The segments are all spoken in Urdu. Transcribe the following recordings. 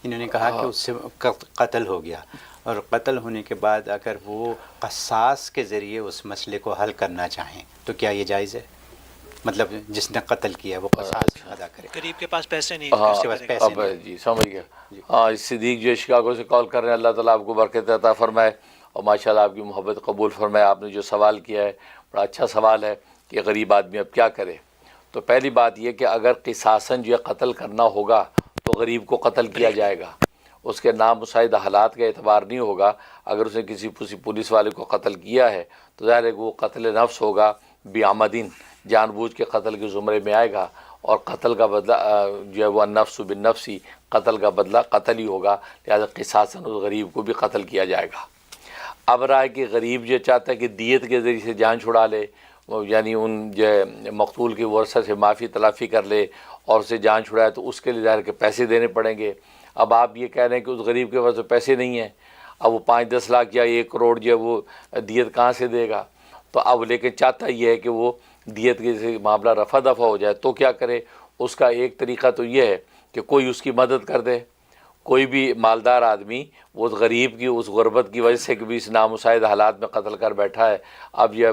انہوں نے کہا کہ اس سے قتل ہو گیا، اور قتل ہونے کے بعد اگر وہ قصاص کے ذریعے اس مسئلے کو حل کرنا چاہیں تو کیا یہ جائز ہے؟ مطلب جس نے قتل کیا وہ قصاص ادا کرے، قریب کے پاس پیسے نہیں، اس کے کیسے پاس کرے گا؟ پیسے اب نہیں۔ جی سمجھ گیا۔ ہاں صدیق جو شکاگو سے کال کر رہے ہیں، اللہ تعالیٰ آپ کو برکت عطا فرمائے اور ماشاءاللہ آپ کی محبت قبول فرمائے۔ آپ نے جو سوال کیا ہے بڑا اچھا سوال ہے کہ غریب آدمی اب کیا کرے۔ تو پہلی بات یہ کہ اگر قصاصاً جو ہے قتل کرنا ہوگا تو غریب کو قتل کیا جائے گا، اس کے نامساعد حالات کا اعتبار نہیں ہوگا۔ اگر اس نے کسی پولیس والے کو قتل کیا ہے تو ظاہر ہے کہ وہ قتل نفس ہوگا، بعمدین، جان بوجھ کے قتل کے زمرے میں آئے گا، اور قتل کا بدلہ جو ہے وہ النفس بالنفس ہی، قتل کا بدلہ قتل ہی ہوگا، لہذا قصاصاً اس غریب کو بھی قتل کیا جائے گا۔ اب رائے کہ غریب جو چاہتا ہے کہ دیت کے ذریعے سے جان چھڑا لے، یعنی ان جو ہے مقتول کے ورثہ سے معافی تلافی کر لے اور اسے جان چھڑائے، تو اس کے لیے ظاہر کہ پیسے دینے پڑیں گے۔ اب آپ یہ کہہ رہے ہیں کہ اس غریب کے پاس تو پیسے نہیں ہیں، اب وہ 5-10 لاکھ یا 1 کروڑ جو ہے وہ دیت کہاں سے دے گا؟ تو اب لیکن چاہتا یہ ہے کہ وہ دیت کے سے معاملہ رفع دفع ہو جائے، تو کیا کرے؟ اس کا ایک طریقہ تو یہ ہے کہ کوئی اس کی مدد کر دے، کوئی بھی مالدار آدمی وہ غریب کی اس غربت کی وجہ سے کہ بھی اس نامساعد حالات میں قتل کر بیٹھا ہے، اب یہ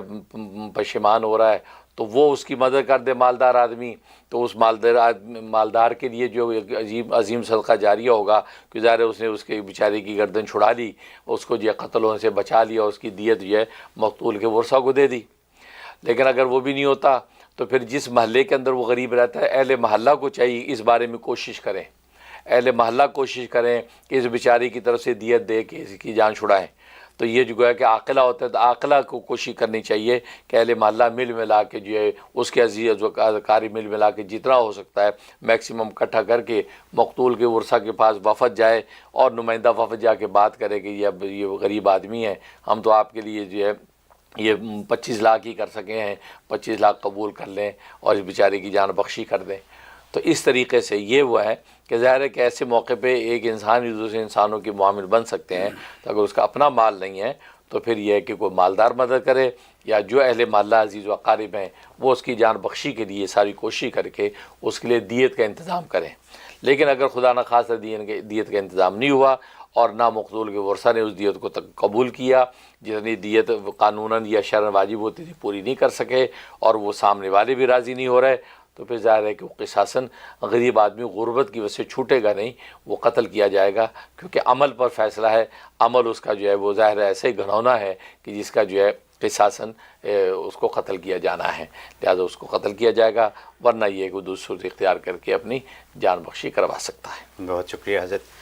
پشیمان ہو رہا ہے، تو وہ اس کی مدد کر دے مالدار آدمی، تو اس مالدار کے لیے جو ایک عظیم صدقہ جاریہ ہوگا کہ ظاہر ہے اس نے اس کے بیچارے کی گردن چھڑا لی، اس کو جو ہے قتل ہونے سے بچا لیا، اس کی دیت جو ہے مقتول کے ورثہ کو دے دی۔ لیکن اگر وہ بھی نہیں ہوتا تو پھر جس محلے کے اندر وہ غریب رہتا ہے، اہل محلہ کو چاہیے اس بارے میں کوشش کریں، اہل محلہ کوشش کریں کہ اس بیچاری کی طرف سے دیت دے کے اس کی جان چھڑائیں۔ تو یہ جو گویا کہ عاقلہ ہوتا ہے تو عاقلہ کو کوشش کرنی چاہیے کہ اہل محلہ مل ملا کے جو ہے اس کے عزیز و اذکاری مل ملا کے جتنا ہو سکتا ہے میکسیمم اکٹھا کر کے مقتول کے ورثہ کے پاس وفد جائے، اور نمائندہ وفد جا کے بات کرے کہ یہ غریب آدمی ہے، ہم تو آپ کے لیے جو ہے یہ 25 لاکھ ہی کر سکے ہیں، 25 لاکھ قبول کر لیں اور اس بیچارے کی جان بخشی کر دیں۔ تو اس طریقے سے یہ وہ ہے کہ ظاہر ہے کہ ایسے موقع پہ ایک انسان ہی دوسرے انسانوں کے معامل بن سکتے ہیں، تو اگر اس کا اپنا مال نہیں ہے تو پھر یہ ہے کہ کوئی مالدار مدد کرے، یا جو اہل محلہ عزیز و اقارب ہیں وہ اس کی جان بخشی کے لیے ساری کوشش کر کے اس کے لیے دیت کا انتظام کریں۔ لیکن اگر خدا نخواستہ دیت کا انتظام نہیں ہوا اور نہ مقتول کے ورثہ نے اس دیت کو قبول کیا، جتنی دیت قانوناً یا شرعاً واجب ہوتی تھی پوری نہیں کر سکے، اور وہ سامنے والے بھی راضی نہیں ہو رہے، تو پھر ظاہر ہے کہ وہ قصاصاً غریب آدمی غربت کی وجہ سے چھوٹے گا نہیں، وہ قتل کیا جائے گا، کیونکہ عمل پر فیصلہ ہے۔ عمل اس کا جو ہے وہ ظاہر ہے ایسے ہی گھنونا ہے کہ جس کا جو ہے قصاصاً اس کو قتل کیا جانا ہے، لہٰذا اس کو قتل کیا جائے گا، ورنہ یہ کہ وہ دوسری صورت اختیار کر کے اپنی جان بخشی کروا سکتا ہے۔ بہت شکریہ حضرت۔